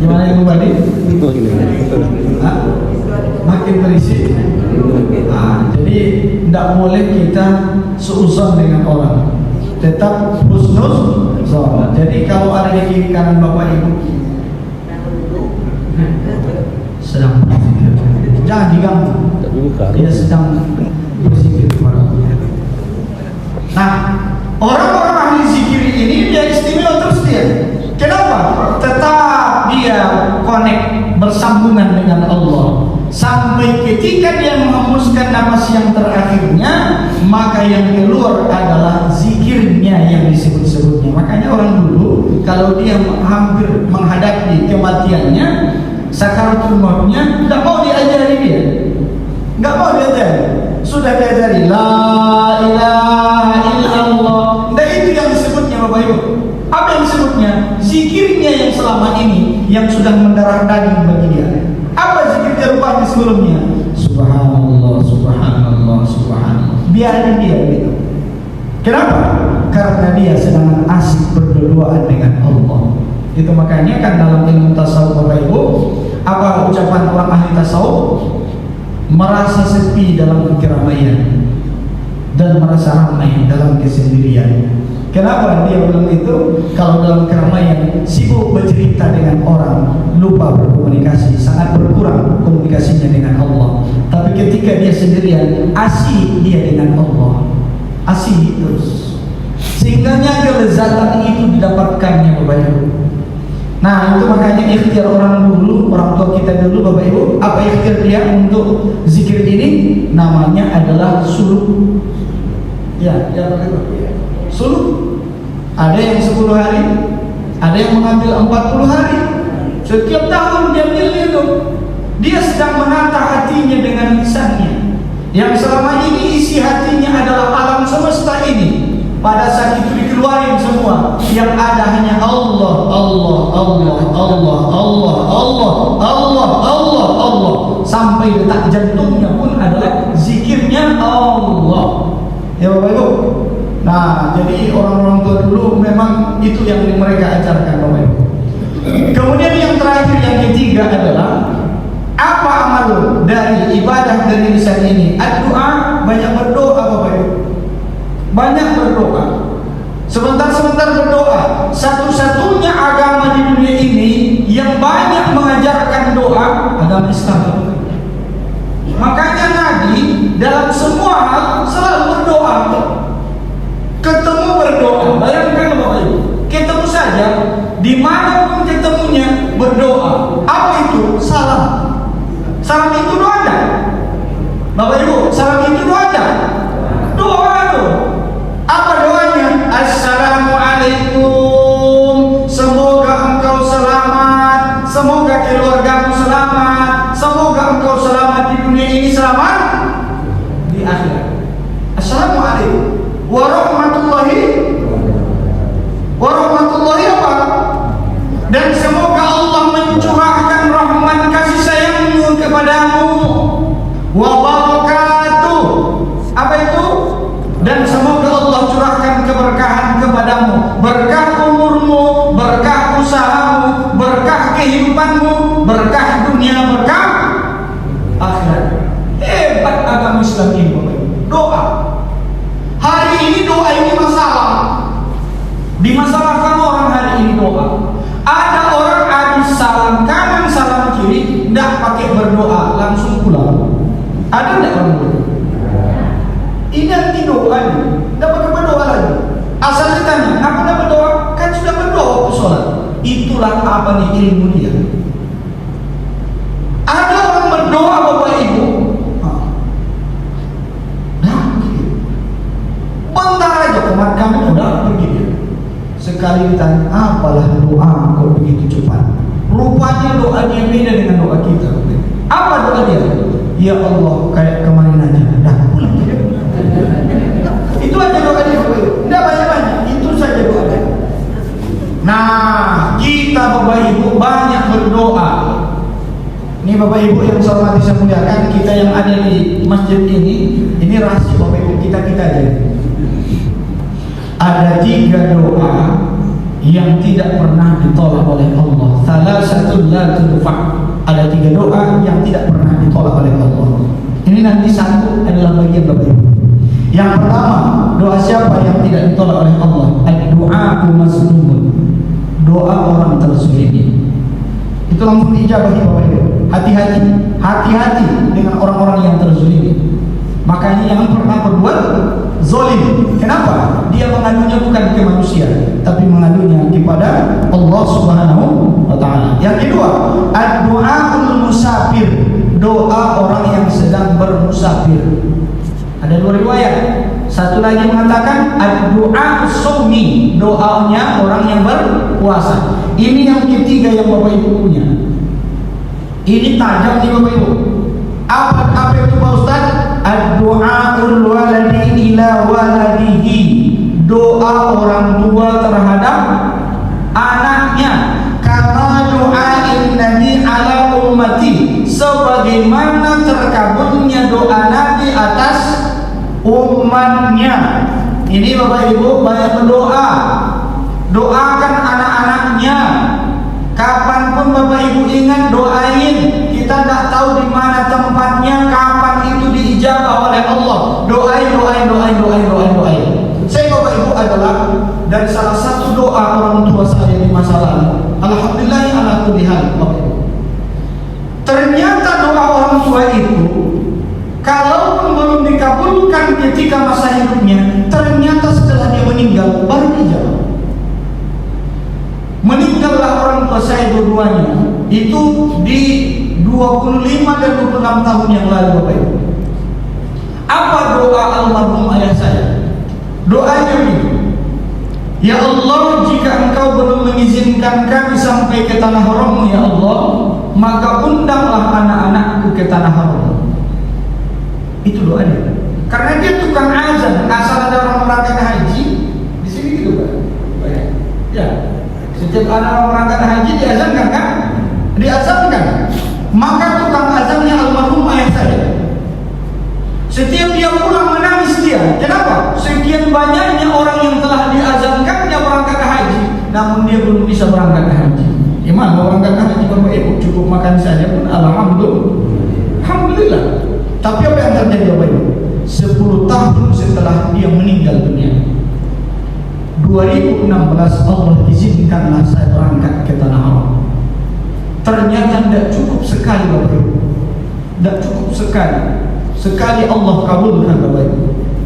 A: Gimana ilmu badi? Makin berisik. Jadi tidak boleh kita seuzon dengan orang. Tetap husnuz zon. Jadi kalau ada di kiri kanan Bapak Ibu sedang berzikir, jangan diganggu. Dia sedang berzikir kepada Allah. Nah, orang-orang ahli zikir ini dia istimewa terus dia. Kenapa? Tetap dia connect, bersambungan dengan Allah. Sampai ketika dia menghembuskan napas yang terakhirnya, maka yang keluar adalah zikirnya yang disebut-sebutnya. Makanya orang dulu kalau dia hampir menghadapi kematiannya, sakaratul mautnya, tidak mau diajari dia, nggak mau diajari. Sudah diajari la ilaha illallah. Nah itu yang disebutnya Bapak Ibu. Apa yang disebutnya? Zikirnya yang selama ini yang sudah mendarah daging bagi dia. Apa zikirnya rupanya sebelumnya? Subhanallah, subhanallah, subhanallah. Biarin dia gitu. Kenapa? Karena dia sedang asik berdoa dengan Allah. Itu makanya kan dalam ilmu tasawuf Bapak Ibu, apa ucapan orang ahli tasawuf? Merasa sepi dalam keramaian dan merasa ramai dalam kesendirian. Kenapa dia bilang itu? Kalau dalam keramaian sibuk bercerita dengan orang, lupa berkomunikasi, sangat berkurang komunikasinya dengan Allah. Tapi ketika dia sendirian, asik dia dengan Allah, asik terus. Sehingga kelezatan itu didapatkannya Bapak Ibu. Nah itu makanya ikhtiar orang dulu, orang tua kita dulu Bapak Ibu, apa ikhtiar dia untuk zikir ini? Namanya adalah suluk. Ya, Bapak Ibu. Suluk. Ada yang 10 hari, ada yang mengambil 40 hari. Setiap tahun dia milih itu. Dia sedang menata hatinya dengan lisannya. Yang selama ini isi hatinya adalah alam semesta ini. Pada saat itu dikeluarin semua, yang ada hanya Allah, Allah, Allah, Allah, Allah, Allah, Allah, Allah, Allah. Sampai detak jantungnya pun adalah zikirnya Allah. Ya Bapak Ibu. Nah, jadi orang-orang tua dulu memang itu yang mereka ajarkan Bapak Ibu. Kemudian yang terakhir, yang ketiga adalah apa amal dari ibadah dari lisan ini? Doa, banyak berdoa Bapak Ibu. Banyak berdoa. Sebentar-sebentar berdoa. Satu-satunya agama di dunia ini yang banyak mengajarkan doa agama Islam. Makanya Nabi dalam semua hal selalu berdoa. Ketemu berdoa. Bayangkan Bapak Ibu, ketemu saja, dimanapun ketemunya berdoa. Apa itu? Salam. Salam itu doa ada. Bapak Ibu, salam itu doa ada. Doa itu. Apa doanya? Assalamualaikum. Semoga engkau selamat. Semoga keluargamu selamat. Semoga engkau selamat di dunia ini, selamat di akhirat. Assalamualaikum warahmatullahi apa? Dan semoga Allah mencurahkan rahmat kasih sayang usahamu, berkah kehidupanmu, berkah dunia, berkah akhirat. Hebat agama Islam ini, Bapak Ibu. Doa. Hari ini doa ini masalah. Dimasalahkan orang hari ini doa. Ada orang habis salam kanan salam kiri, tidak pakai berdoa, langsung pulang. Ada tidak orang itu? Ini anti doa ini. Tidak pakai berdoa lagi. Asal ditanya, apa tidak berdoa? Kan sudah berdoa waktu sholat. Itulah apa nih ilmu dia. Ada orang berdoa Bapak Ibu. Bentar aja teman kami udah pergi dia. Sekali ditanya, apalah doa kok begitu cepat? Rupanya doa dia beda dengan doa kita. Apa doa dia? Ya Allah, kayak kemarin aja. Dah pulang dia. Itu aja doa dia. Tidak banyak-banyak. Itu saja doa dia. Nah, kita Bapak Ibu banyak berdoa. Ini Bapak Ibu yang saya hormati saya muliakan, kita yang ada di masjid ini rahasia Bapak Ibu kita aja. Ada 3 doa yang tidak pernah ditolak oleh Allah. Salah satu la tudfa. Ada 3 doa yang tidak pernah ditolak oleh Allah. Ini nanti satu adalah bagian Bapak Ibu. Yang pertama, doa siapa yang tidak ditolak oleh Allah? Ad-du'a mazlumun. Doa orang terzalimi. Itu langsung diijabahi Bapak Ibu. Hati-hati dengan orang-orang yang terzalimi. Makanya yang pernah berbuat zalim. Kenapa? Dia mengadunya bukan ke manusia, tapi mengadunya kepada Allah Subhanahu wa taala. Yang kedua, ad-du'aul musafir. Doa orang yang sedang bermusafir. Ada 2 riwayat. Satu lagi mengatakan ad-du'a shaumi, doanya orang yang berpuasa. Ini yang ketiga yang Bapak Ibu punya. Ini tajam nih Bapak Ibu. Apa itu Pak Ustaz? Ad-du'aul waladi ila waladihi. Doa orang tua terhadap anaknya. Kama du'ain nabi ala ummati. Sebagaimana terkabulnya doa Nabi atas umatnya. Ini Bapak Ibu banyak berdoa. Doakan anak-anaknya. Kapanpun Bapak Ibu ingat doain. Kita tidak tahu di mana tempatnya, kapan itu diijabah oleh Allah. Doain. Saya Bapak Ibu adalah dari salah satu doa orang tua saya di masa lalu. Alhamdulillah ala kulli hal, Bapak Ibu. Ternyata doa orang tua itu kalaupun belum dikabulkan ketika masa hidupnya, ternyata setelah dia meninggal baru dijawab. Meninggallah orang tua saya dua-duanya itu di 25 dan 26 tahun yang lalu Bapak Ibu. Apa doa almarhum ayah saya? Doanya begini. Ya Allah, jika Engkau belum mengizinkan kami sampai ke tanah haram, ya Allah, maka undanglah anak-anakku ke tanah haram. Itu doanya. Karena dia tukang azan, asal ada orang berangkat haji di sini gitu Pak. Ya. Setiap anak orang berangkat haji diazankan kan? Diazankan. Maka tukang azannya almarhum ayah saya. Setiap dia pulang menangis dia. Kenapa? Sekian banyaknya orang yang telah diazankannya berangkat haji, namun dia belum bisa berangkat haji. Gimana berangkat haji Bapak Ibu? Cukup makan saja pun alhamdulillah. Tapi apa yang terjadi Bapak Ibu? 10 tahun setelah dia meninggal dunia, 2016 Allah izinkanlah saya berangkat ke tanah haram. Ternyata tidak cukup sekali Bapak Ibu. Tidak cukup sekali Allah kabulkan Bapak Ibu.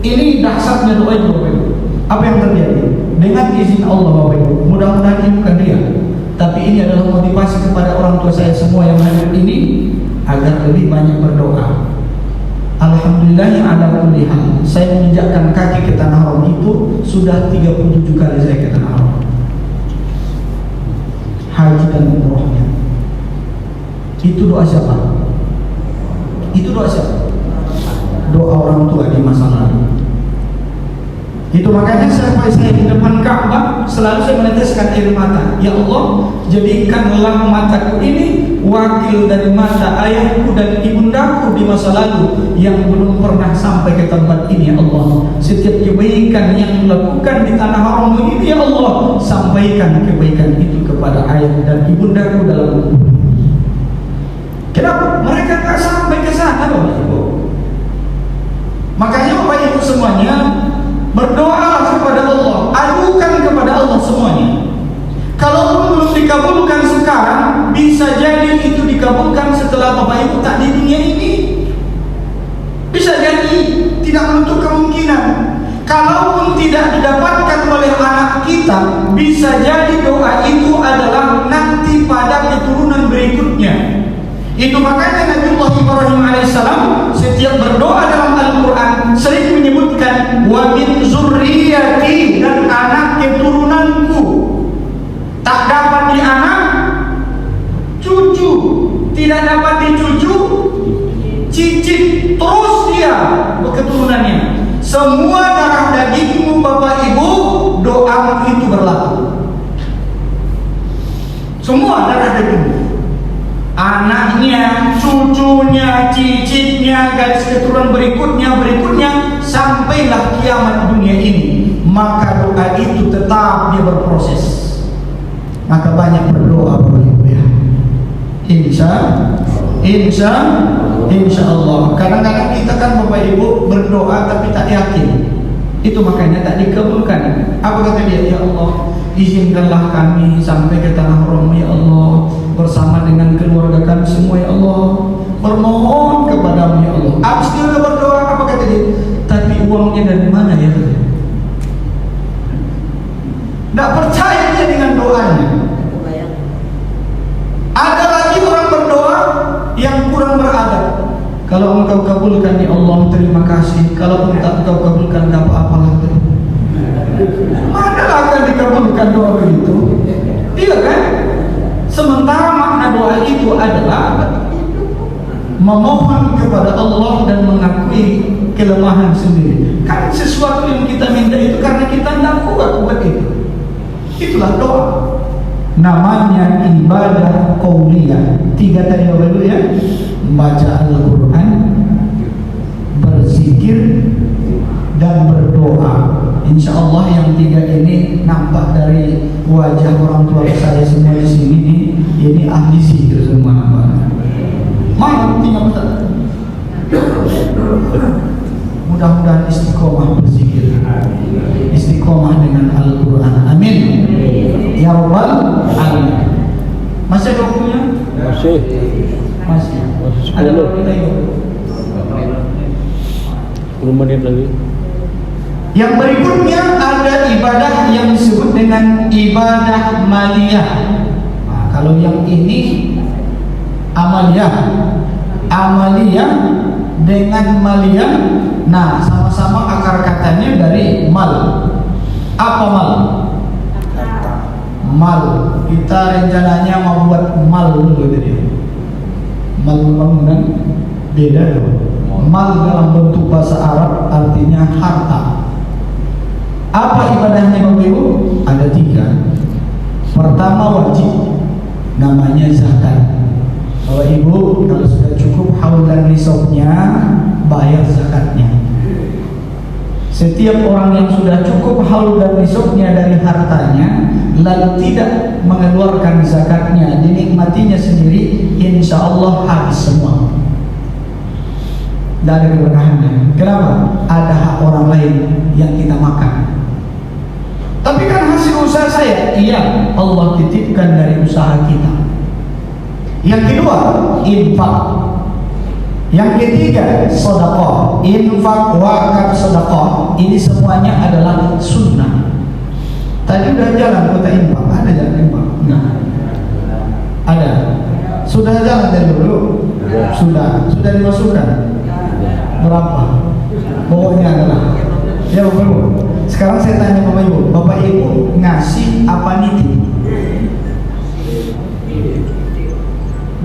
A: Ini dahsyatnya doa itu Bapak Ibu. Apa yang terjadi? Dengan izin Allah Bapak Ibu, mudah-mudahan ini bukan dia, tapi ini adalah motivasi kepada orang tua saya semua yang hadir ini agar lebih banyak berdoa. Alhamdulillah ala kulli hal. Saya menginjakkan kaki ke tanah haram itu sudah 37 kali saya ke tanah haram. Haji dan umrohnya. Itu doa siapa? Itu doa siapa? Doa orang tua di masa lalu. Itu makanya sampai saya di depan Ka'bah selalu saya meneteskan air mata. Ya Allah, jadikanlah mataku ini wakil dari mata ayahku dan ibundaku di masa lalu yang belum pernah sampai ke tempat ini. Ya Allah, setiap kebaikan yang dilakukan di tanah haram ini, ya Allah, sampaikan kebaikan itu kepada ayah dan ibundaku dalam kubur. Kenapa? Mereka tak sampai ke sana, Bapak Ibu. Makanya Bapak Ibu semuanya, berdoalah kepada Allah, adukan kepada Allah semuanya. Kalau belum dikabulkan sekarang, bisa jadi itu dikabulkan setelah Bapak Ibu tak di dunia ini. Bisa jadi, tidak menutup kemungkinan. Kalaupun tidak didapatkan oleh anak kita, bisa jadi doa itu adalah nanti pada keturunan berikutnya. Itu makanya Nabiullah Ibrahim alaihissalam setiap berdoa dalam Al-Quran sering menyebutkan wa min zurriyati, dan anak keturunanku. Tak dapat di anak, cucu. Tidak dapat di cucu, cicit. Terus dia keturunannya. Semua darah dagingmu Bapak Ibu, doamu itu berlaku. Semua darah dagingmu, anaknya, cucunya, cicitnya, garis keturunan berikutnya, sampailah kiamat dunia ini, maka doa itu tetap dia berproses. Maka banyak berdoa Bapak Ibu ya. Insya Allah. Kadang-kadang kita kan Bapak Ibu berdoa tapi tak yakin. Itu makanya tak dikabulkan. Apa kata dia? Ya Allah, izinkanlah kami sampai ke tanah haram ya Allah, bersama dengan keluarga kami semua ya Allah, bermohon kepadamu ya Allah. Habis dia berdoa, apa kata dia? Tapi uangnya dari mana ya? Tidak percaya dia dengan doanya. Ada lagi orang berdoa yang kurang beradab. Kalau engkau kabulkan ya Allah, terima kasih. Kalau tak engkau kabulkan, tak apa-apalah. Manalah akan dikabulkan doa begitu? Iya kan? Sementara makna doa itu adalah memohon kepada Allah dan mengakui kelemahan sendiri. Kan sesuatu yang kita minta itu karena kita tidak kuat buat itu. Itulah doa. Namanya ibadah qauliyah. 3 tadi dulu ya. Membaca Al-Quran, berzikir, dan berdoa. Insya Allah yang 3 ini nampak dari wajah orang tua saya semua di sini. Ini ahli zikir semua nampak. Mana tinggal Ustaz? Mudah-mudahan istiqomah berzikir, istiqomah dengan Al-Quran. Amin ya Rabbal Alamin. Masih ada waktunya? Masih. Ada berapa lagi?
B: 10 menit lagi.
A: Yang berikutnya ada ibadah yang disebut dengan ibadah maliyah. Nah, kalau yang ini amaliyah dengan maliyah, nah sama-sama akar katanya dari mal. Apa mal? Mal. Kita rencananya mau buat mal dulu tadi. Mal bangunan beda loh. Mal dalam bentuk bahasa Arab artinya harta. Apa ibadahnya Bapak Ibu? Ada 3. Pertama wajib, namanya zakat. Bapak Ibu kalau sudah cukup haul dan nisabnya, bayar zakatnya. Setiap orang yang sudah cukup haul dan nisabnya dari hartanya, lalu tidak mengeluarkan zakatnya, dinikmatinya sendiri, insya Allah habis semua. Tidak ada keberkahannya. Kenapa? Ada hak orang lain yang kita makan. Tapi kan hasil usaha saya, iya, Allah titipkan dari usaha kita. Yang kedua, infak. Yang ketiga, sedekah. Infak, wakaf, sedekah. Ini semuanya adalah sunnah. Tadi udah jalan kota infak, ada jalan infak? Nah, ada. Sudah jalan dari dulu? Sudah dimasukkan. Berapa? Pokoknya adalah. Ya Bapak Ibu. Sekarang saya tanya Bapak Ibu, Bapak Ibu ngasih apa nitip?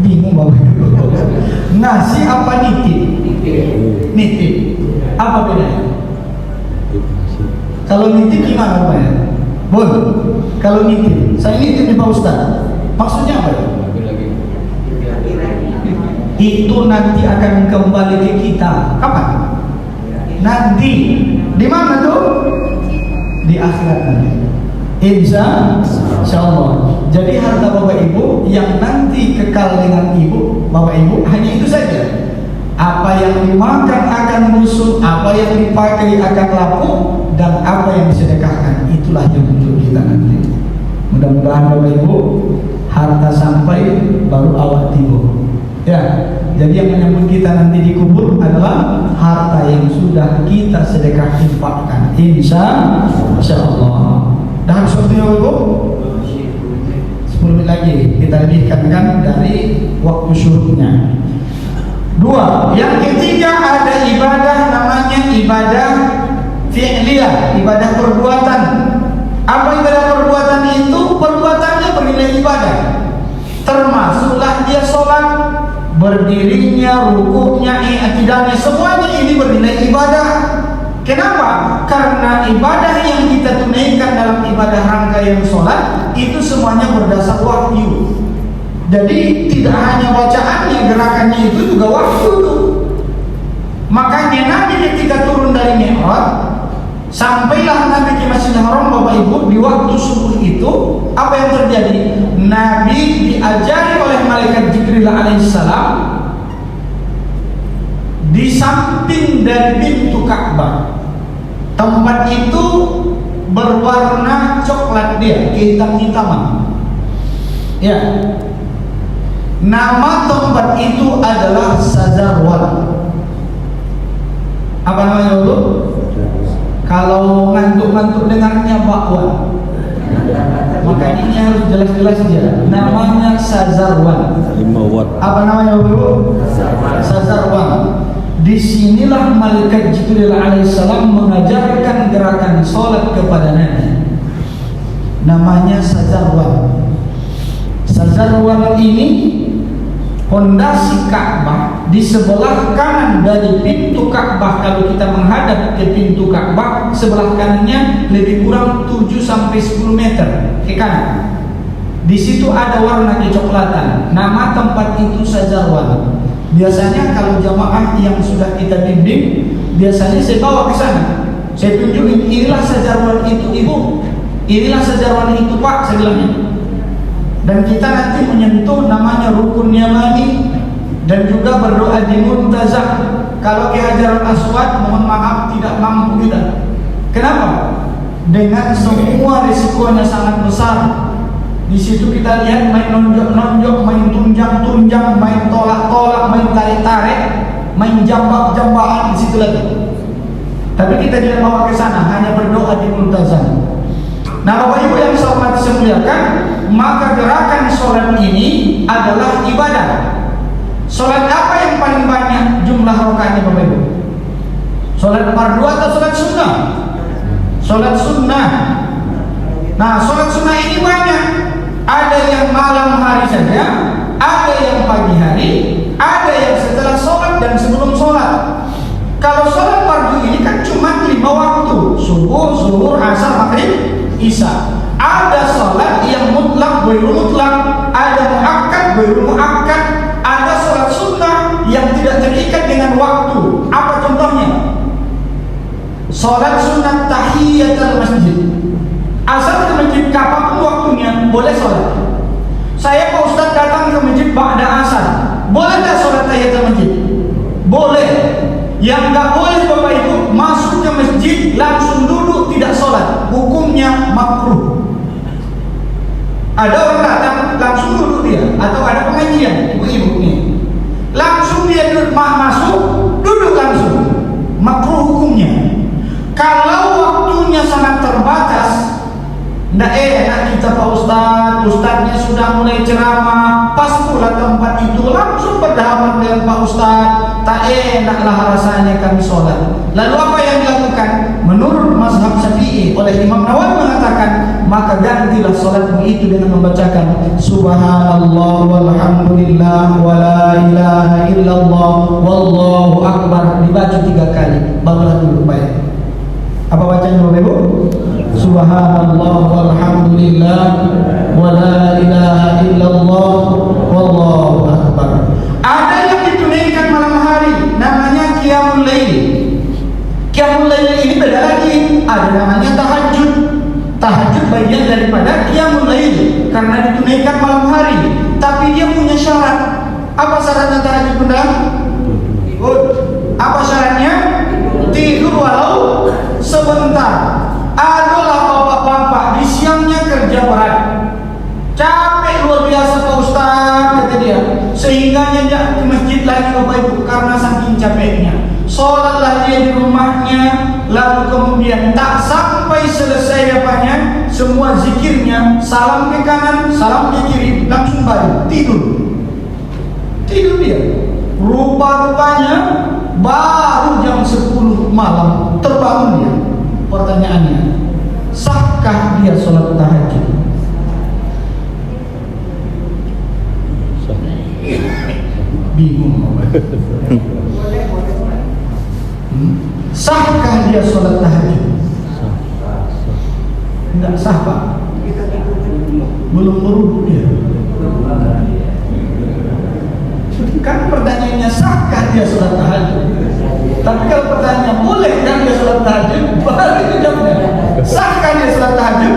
A: Bingung Bapak Ibu. Ngasih apa nitip? Nitip. Apa bedanya? Kalau nitip gimana Pak ya? Bon, kalau nitip, saya nitip nih Pak Ustaz. Maksudnya apa ya? Itu nanti akan kembali ke kita. Kapan? Nanti. Di mana tuh? Di akhirat nanti. Insya Allah. Jadi harta Bapak Ibu yang nanti kekal dengan Ibu, Bapak Ibu, hanya itu saja. Apa yang dimakan akan busuk, apa yang dipakai akan lapuk, dan apa yang disedekahkan itulah yang untuk kita nanti. Mudah-mudahan Bapak Ibu harta sampai baru awak tiba. Ya, jadi yang menyambut kita nanti di kubur adalah harta yang sudah kita sedekah infakkan. Insya Allah. Dah habis waktunya Ibu? 10 menit lagi kita lebihkan kan dari waktu syuruknya. 2. Yang ketiga ada ibadah namanya ibadah fi'liyah, ibadah perbuatan. Apa ibadah perbuatan itu? Perbuatannya bernilai ibadah. Termasuklah dia sholat, berdirinya, rukuknya, i'tidalnya, semuanya ini bernilai ibadah. Kenapa? Karena ibadah yang kita tunaikan dalam ibadah rangkaian sholat itu semuanya berdasar wahyu. Jadi tidak hanya bacaannya, gerakannya itu juga wahyu itu. Makanya Nabi ketika turun dari Mi'raj, sampailah Nabi ke Masjidil Haram Bapak Ibu, di waktu subuh itu apa yang terjadi? Nabi diajari oleh malaikat Jibril alaihissalam di samping dari pintu Ka'bah. Tempat itu berwarna coklat dia, kehitam-hitaman. Ya. Nama tempat itu adalah Sajarwan. Apa namanya dulu? Kalau ngantuk-ngantuk dengarnya bakwan. Makanya ini harus jelas-jelas dia. Namanya Sajarwan. Apa namanya dulu? Sajarwan. Disinilah malaikat Jibril alaihissalam mengajarkan gerakan sholat kepada Nabi. Namanya Sajarwan. Sajarwan ini pondasi Ka'bah di sebelah kanan dari pintu Ka'bah. Kalau kita menghadap ke pintu Ka'bah, sebelah kanannya lebih kurang 7 sampai 10 meter ke kanan. Di situ ada warna kecoklatan. Nama tempat itu Sajarwan. Biasanya kalau jamaah yang sudah kita bimbing, biasanya saya bawa ke sana. Saya tunjukin, inilah Sajarwan itu Ibu, inilah Sajarwan itu Pak, saya bilangnya. Dan kita nanti menyentuh namanya rukun yamani dan juga berdoa di muntazah. Kalau ke Hajarul Aswad, mohon maaf tidak mampu kita. Kenapa? Dengan semua risikonya sangat besar. Di situ kita lihat main nonjok-nonjok, main tunjang-tunjang, main tolak-tolak, main tarik-tarik, main jambak-jambakan di situ lagi. Tapi kita tidak bawa ke sana, hanya berdoa di muntazah. Nah, Bapak Ibu yang saya hormati saya muliakan, maka gerakan sholat ini adalah ibadah. Sholat apa yang paling banyak jumlah rakaatnya Bapak Ibu? Sholat fardu atau sholat sunnah? Sholat sunnah. Nah, sholat sunnah ini banyak. Ada yang malam hari saja, ada yang pagi hari, ada yang setelah sholat dan sebelum sholat. Kalau sholat fardu ini kan cuma 5 waktu: subuh, zuhur, asar, maghrib, isya. Ada sholat yang mutlak, ghairu mutlak, ada muakkad, ghairu muakkad, ada sholat sunnah yang tidak terikat dengan waktu. Apa contohnya? Sholat sunnah tahiyatul masjid. Asal ke masjid kapanpun waktunya boleh sholat. Saya Pak Ustaz datang ke masjid ba'da asar, boleh tak sholat tahiyatul masjid? Boleh. Yang tak boleh Bapak Ibu, masuk ke masjid langsung duduk tidak sholat, hukumnya makruh. Ada orang datang langsung duduk dia, atau ada pengajian ibu-ibu nih, langsung dia duduk, masuk duduk langsung, makruh hukumnya. Kalau waktunya sangat terbatas, ndak enak kita Pak Ustaz, Ustaznya sudah mulai ceramah, pas pula tempat itu langsung berdahuluan dengan Pak Ustaz, tak enaklah rasanya kami sholat. Lalu apa yang dilakukan? Menurut mazhab Syafi'i oleh Imam Nawawi mengatakan, maka gantilah sholatmu itu dengan membacakan Subhanallah walhamdulillah wa la ilaha illallah wallahu akbar, dibaca 3 kali, barulah duduk baik. Apa bacanya Bapak Ibu? Subhanallah walhamdulillah wa la ilaha illallah wallahu akbar. Ada yang ditunaikan malam hari, namanya qiyamul lail. Qiyamul lail ini beda lagi, ada namanya tahajud. Tahajud bagian daripada qiyamul lail karena ditunaikan malam hari, tapi dia punya syarat. Apa syaratnya tahajud Bunda? Apa syaratnya? Tidur walau sebentar. Adalah bapak-bapak di siangnya kerja berat, capek luar biasa Pak Ustaz kata dia, sehingga dia ke masjid lagi Bapak Ibu karena saking capeknya. Sholatlah dia di rumahnya, lalu kemudian tak sampai selesai apanya, semua zikirnya, salam ke kanan, salam ke kiri, langsung balik tidur. Tidur dia. Rupa-rupanya baru jam 10 malam terbangun dia. Pertanyaannya, sahkah dia sholat tahajud? Bingung. Sahkah dia sholat tahajud? Tidak sah Pak. Belum berwudu dia. Kan pertanyaannya sahkah dia sholat tahajud? Tapi kalau pertanyaannya boleh kan dia sholat tahajud, baru itu jawabnya. Sahkah dia sholat tahajud?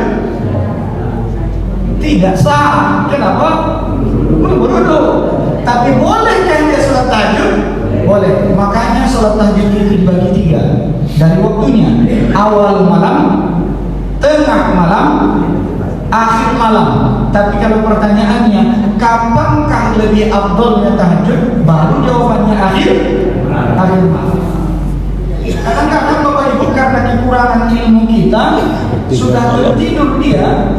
A: Tidak sah. Kenapa? Belum berwudu. Tapi boleh kan dia sholat tahajud? Boleh. Makanya sholat tahajud itu dibagi 3 dari waktunya: awal malam, tengah malam, akhir malam. Tapi kalau pertanyaannya kapankah lebih afdolnya tahajud, baru jawabannya akhir malam. Kadang-kadang Bapak Ibu karena kekurangan ilmu kita sudah tertidur dia,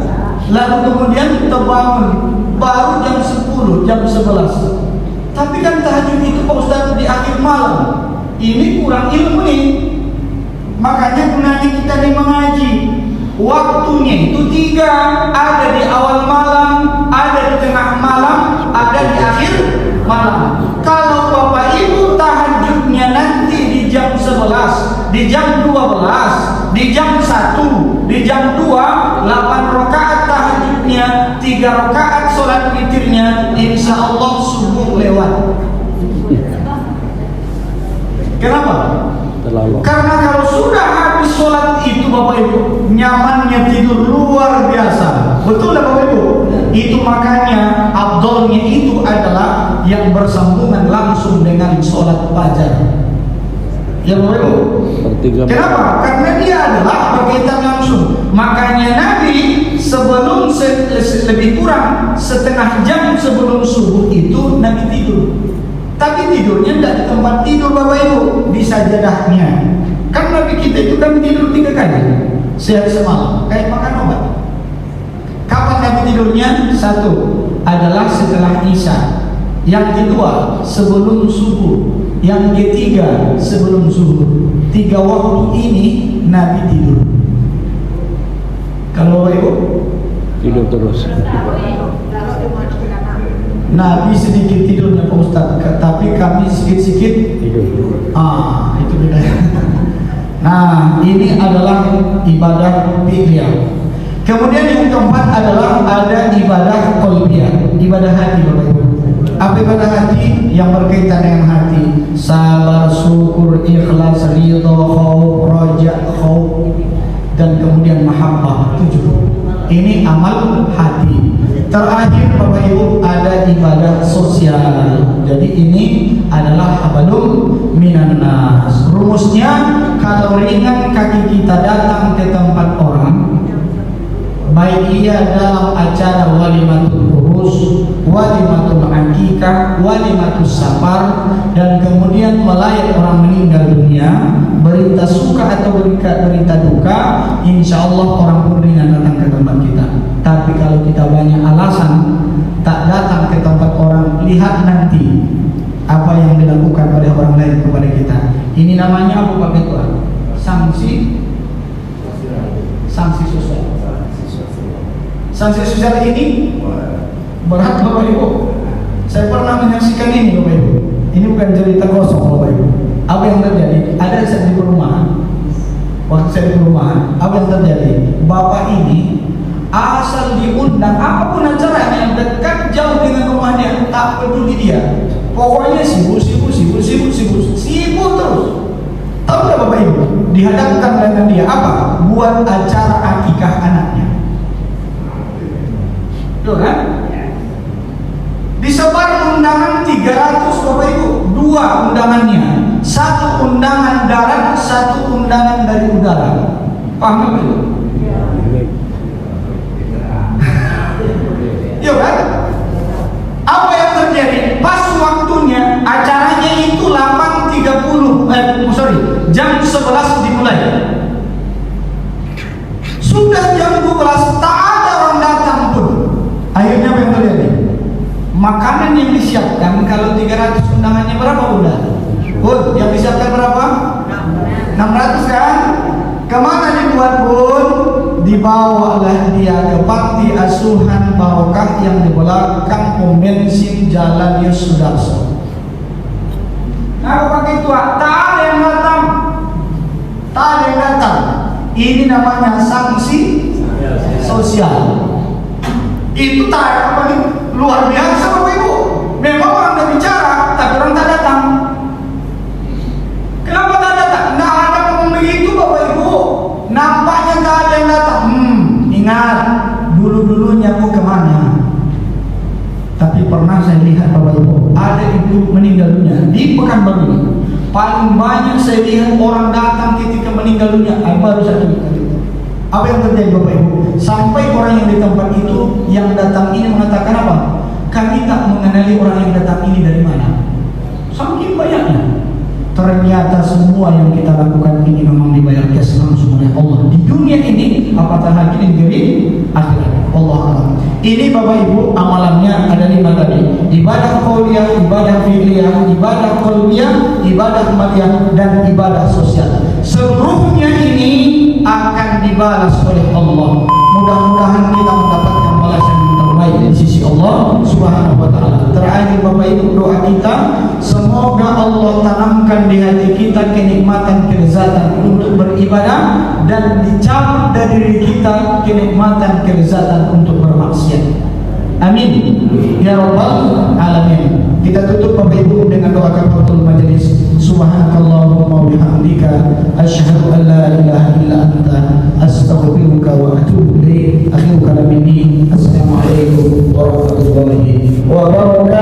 A: lalu kemudian terbangun baru jam 10, jam 11. Tapi kan tahajud itu Pak Ustaz di akhir malam. Ini kurang ilmu nih. Makanya gunanya kita nih mengaji. Waktunya itu 3, ada di awal malam, ada di tengah malam, ada di akhir malam. Kalau Bapak Ibu tahajudnya nanti di jam 11, di jam 12, di jam 1, di jam 2, 8 rakaat tahajudnya, 3 rakaat sholat witirnya, insya Allah subuh lewat. Kenapa?
B: Terlalu.
A: Karena kalau sudah habis sholat itu Bapak Ibu, nyamannya tidur luar biasa. Betul lah Bapak Ibu? Itu makanya afdolnya itu adalah yang bersambungan langsung dengan sholat fajar. Ya Bapak Ibu? Kenapa? Karena dia adalah berkaitan langsung. Makanya Nabi sebelum lebih kurang setengah jam sebelum subuh itu Nabi tidur. Tapi tidurnya tidak di tempat tidur Bapak Ibu, di sajadahnya. Kan Nabi kita itu kan tidur 3 kali sehari semalam, kayak makan obat. Kapan Nabi tidurnya? 1 adalah setelah Isya, yang kedua sebelum subuh, yang ketiga sebelum subuh. 3 waktu ini Nabi tidur. Kalau Bapak Ibu
B: tidur terus.
A: Nabi sedikit tidurnya Pak Ustaz, tapi kami sikit-sikit
B: Tidur.
A: itu bedanya. Nah, ini adalah ibadah fi'liyah. Kemudian yang keempat adalah ada ibadah qalbiyah, ibadah hati Bapak Ibu. Apa ibadah hati? Yang berkaitan dengan hati: sabar, syukur, ikhlas, ridha, khauf, raja, khauf, dan kemudian mahabbah. 7. Ini amal hati. Terakhir Bapak Ibu ada ibadah sosial. Jadi ini adalah habalum minan nas. Rumusnya, kalau ringan kaki kita datang ke tempat orang, baik ia dalam acara walimatul urus, walimatul akikah, walimatul safar, dan kemudian melayat orang meninggal dunia, berita suka atau berita duka, insya Allah orang pun ringan datang ke tempat kita. Tapi kalau kita banyak alasan tak datang ke tempat orang, lihat nanti apa yang dilakukan oleh orang lain kepada kita. Ini namanya apa Pak Ketua? Sanksi sosial. Sanksi sosial ini berat Bapak Ibu. Saya pernah menyaksikan ini Bapak Ibu. Ini bukan cerita kosong Bapak Ibu. Apa yang terjadi? Ada di perumahan. Waktu saya di perumahan, apa yang terjadi? Bapak ini asal diundang apapun acaranya yang dekat jauh dengan rumahnya, tak peduli dia. Pokoknya sibuk terus. Tahu nggak Bapak Ibu? Dihadapkan dengan dia apa? Buat acara akikah anaknya. Tuh kan? Disebar undangan 300 Bapak Ibu, 2 undangannya, 1 undangan darat, 1 undangan dari udara. Paham nggak itu? Iya kan? Apa yang terjadi? Pas waktunya acaranya itu 8.30, jam 11 dimulai. Sudah jam 12 tak ada orang datang pun. Akhirnya apa yang terjadi? Makanan yang disiapkan, kalau 300 undangannya berapa udah? Bun, yang disiapkan berapa? 600 kan? Kemana dibuat Bun? Dibawalah dia ke panti asuhan Barokah yang di belakang pom bensin Jalan Yusudarso. Nah, pakai tua, tak ada yang datang. Ini namanya sanksi sosial. Itu tak apa nih? Luar biasa Bapak Ibu. Memang orang udah bicara, tapi orang tak datang. Kenapa tak datang? Nggak ada ngomong begitu Bapak Ibu. Nampaknya tak ada yang datang. Ingat, dulu-dulunya aku kemana? Tapi pernah saya lihat Bapak Ibu, ada ibu meninggal dunia di Pekanbaru ini. Paling banyak saya lihat orang datang ketika meninggal dunia. Baru satu kali. Apa yang terjadi Bapak Ibu? Sampai orang yang di tempat itu yang datang ini mengatakan apa? Kami tak mengenali orang yang datang ini dari mana. Saking banyaknya. Ternyata semua yang kita lakukan ini memang dibayar cash langsung oleh Allah di dunia ini, apatah lagi di negeri akhirat. Allah alam. Ini Bapak Ibu amalannya ada 5 tadi. Ibadah qauliyah, ibadah fi'liyah, ibadah qalbiyah, ibadah maliyah, dan ibadah sosial. Seluruhnya ini akan dibalas oleh Allah. Mudah-mudahan kita mendapatkan balasan yang terbaik di sisi Allah Subhanahu wa taala. Terakhir Bapak Ibu, doa kita, semoga Allah tanamkan di hati kita kenikmatan kelezatan untuk beribadah dan dicabut dari diri kita kenikmatan kelezatan untuk bermaksiat. Amin ya rabbal alamin. Kita tutup Bapak Ibu dengan doa kafaratul majelis. Subhanakallahumma wa bihamdika asyhadu an la ilaha illa anta astaghfiruka wa atubu ilaik. Akhiru kalami, assalamualaikum warahmatullahi wabarakatuh.